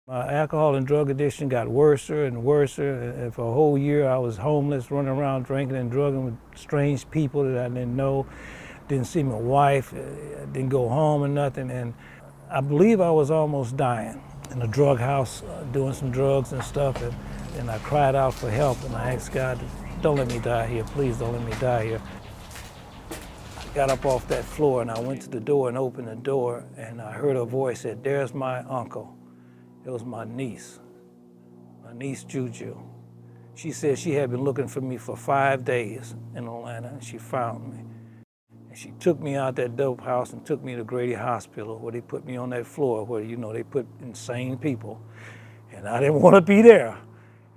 My alcohol and drug addiction got worse and worse, and for a whole year I was homeless, running around drinking and drugging with strange people that I didn't know, didn't see my wife, didn't go home or nothing, and I believe I was almost dying in a drug house, doing some drugs and stuff, and I cried out for help, and I asked God, don't let me die here, please don't let me die here. I got up off that floor and I went to the door and opened the door, and I heard a voice said, there's my uncle. It was my niece Juju. She said she had been looking for me for 5 days in Atlanta, and she found me. And she took me out that dope house and took me to Grady Hospital, where they put me on that floor where, you know, they put insane people. And I didn't want to be there.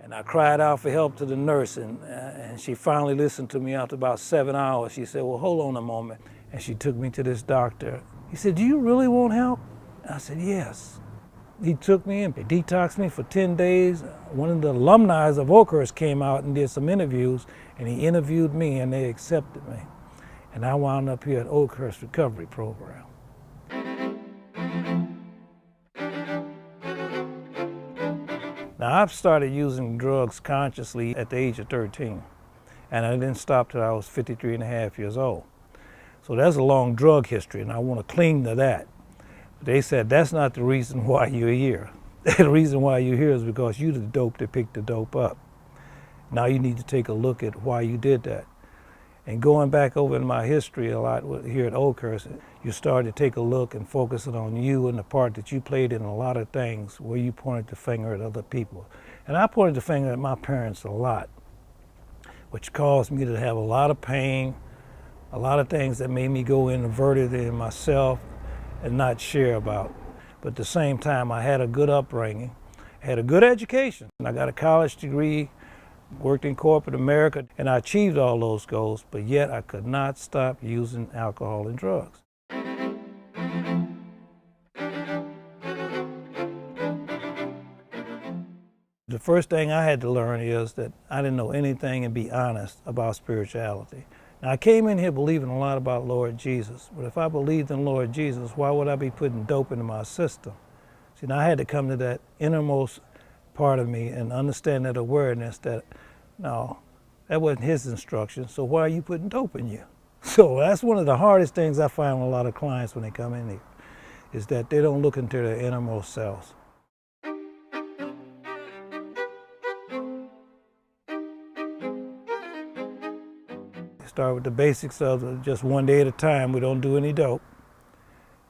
And I cried out for help to the nurse, and she finally listened to me after about 7 hours. She said, well, hold on a moment. And she took me to this doctor. He said, do you really want help? I said, yes. He took me and detoxed me for 10 days. One of the alumni of Oakhurst came out and did some interviews, and he interviewed me, and they accepted me. And I wound up here at Oakhurst Recovery Program. Now, I've started using drugs consciously at the age of 13, and I didn't stop till I was 53 and a half years old. So that's a long drug history, and I want to cling to that. They said that's not the reason why you're here. The reason why you're here is because you're the dope that picked the dope up. Now you need to take a look at why you did that. And going back over in my history a lot here at Oakhurst, you start to take a look and focus on you and the part that you played in a lot of things where you pointed the finger at other people. And I pointed the finger at my parents a lot, which caused me to have a lot of pain, a lot of things that made me go inverted in myself and not share about. But at the same time, I had a good upbringing, had a good education. I got a college degree, worked in corporate America, and I achieved all those goals, but yet I could not stop using alcohol and drugs. The first thing I had to learn is that I didn't know anything and be honest about spirituality. Now, I came in here believing a lot about Lord Jesus, but if I believed in Lord Jesus, why would I be putting dope into my system? See, now I had to come to that innermost part of me and understand that awareness that, no, that wasn't his instruction, so why are you putting dope in you? So that's one of the hardest things I find with a lot of clients when they come in here, is that they don't look into their innermost selves. Start with the basics of just one day at a time. We don't do any dope.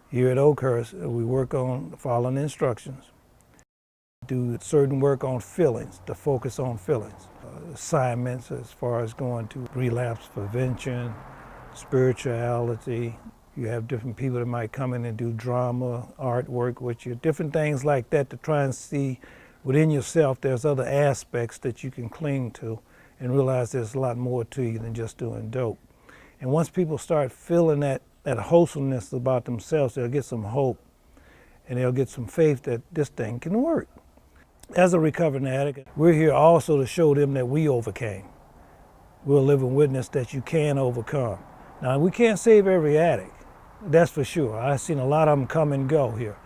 Here at Oakhurst, we work on following instructions. Do certain work on feelings, to focus on feelings. Assignments as far as going to relapse prevention, spirituality. You have different people that might come in and do drama, artwork with you, different things like that to try and see within yourself there's other aspects that you can cling to and realize there's a lot more to you than just doing dope. And once people start feeling that wholesomeness about themselves, they'll get some hope and they'll get some faith that this thing can work. As a recovering addict, we're here also to show them that we overcame. We're a living witness that you can overcome. Now, we can't save every addict, that's for sure. I've seen a lot of them come and go here.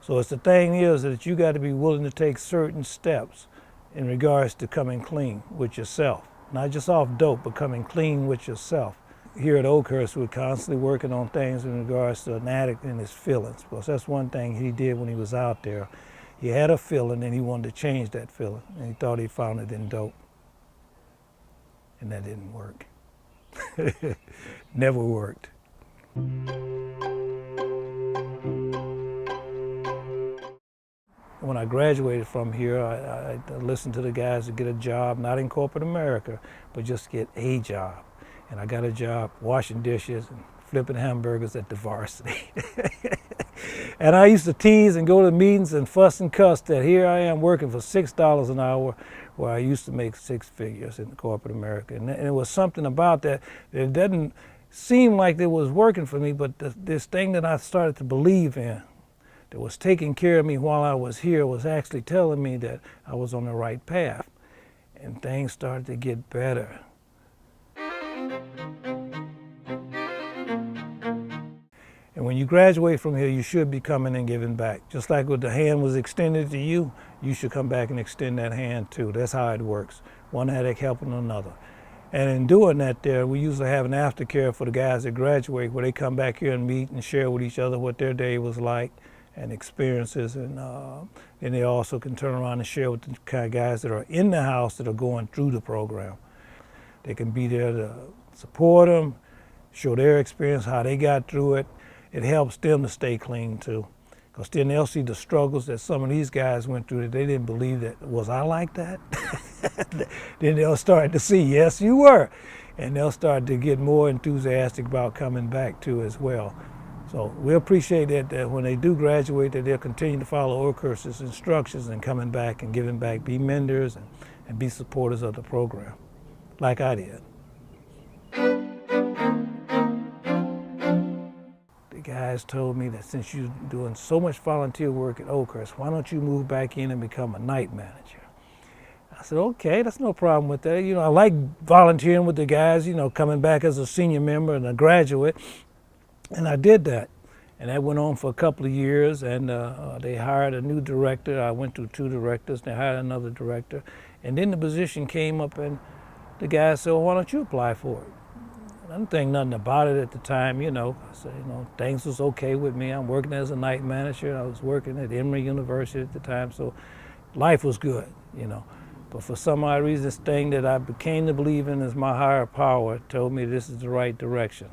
So it's the thing is that you got to be willing to take certain steps in regards to coming clean with yourself. Not just off dope, but coming clean with yourself. Here at Oakhurst, we're constantly working on things in regards to an addict and his feelings, because that's one thing he did when he was out there. He had a feeling and he wanted to change that feeling, and he thought he found it in dope. And that didn't work. Never worked. When I graduated from here, I listened to the guys to get a job, not in corporate America, but just get a job. And I got a job washing dishes and flipping hamburgers at the Varsity. And I used to tease and go to meetings and fuss and cuss that here I am working for $6 an hour, where I used to make 6 figures in corporate America. And it was something about that. It didn't seem like it was working for me, but this thing that I started to believe in, that was taking care of me while I was here, was actually telling me that I was on the right path. And things started to get better. And when you graduate from here, you should be coming and giving back. Just like what the hand was extended to you, you should come back and extend that hand too. That's how it works. One addict helping another. And in doing that there, we usually have an aftercare for the guys that graduate where they come back here and meet and share with each other what their day was like and experiences. And then they also can turn around and share with the kind of guys that are in the house that are going through the program. They can be there to support them, show their experience, how they got through it. It helps them to stay clean too. Because then they'll see the struggles that some of these guys went through that they didn't believe that, was I like that? Then they'll start to see, yes, you were. And they'll start to get more enthusiastic about coming back too as well. So we appreciate that when they do graduate, that they'll continue to follow Oakhurst's instructions and coming back and giving back, be mentors and be supporters of the program, like I did. Guys told me that since you're doing so much volunteer work at Oakhurst, why don't you move back in and become a night manager? I said, okay, that's no problem with that. You know, I like volunteering with the guys, you know, coming back as a senior member and a graduate. And I did that. And that went on for a couple of years, and they hired a new director. I went through 2 directors, they hired another director. And then the position came up and the guy said, well, why don't you apply for it? I didn't think nothing about it at the time, you know. I said, you know, things was okay with me. I'm working as a night manager. I was working at Emory University at the time, so life was good, you know. But for some odd reason, this thing that I became to believe in as my higher power told me this is the right direction.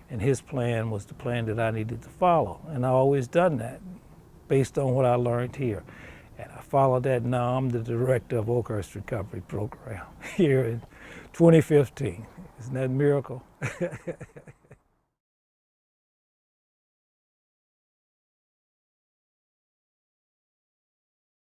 And his plan was the plan that I needed to follow. And I've always done that based on what I learned here. And I followed that. Now I'm the director of Oakhurst Recovery Program here in 2015. Isn't that a miracle?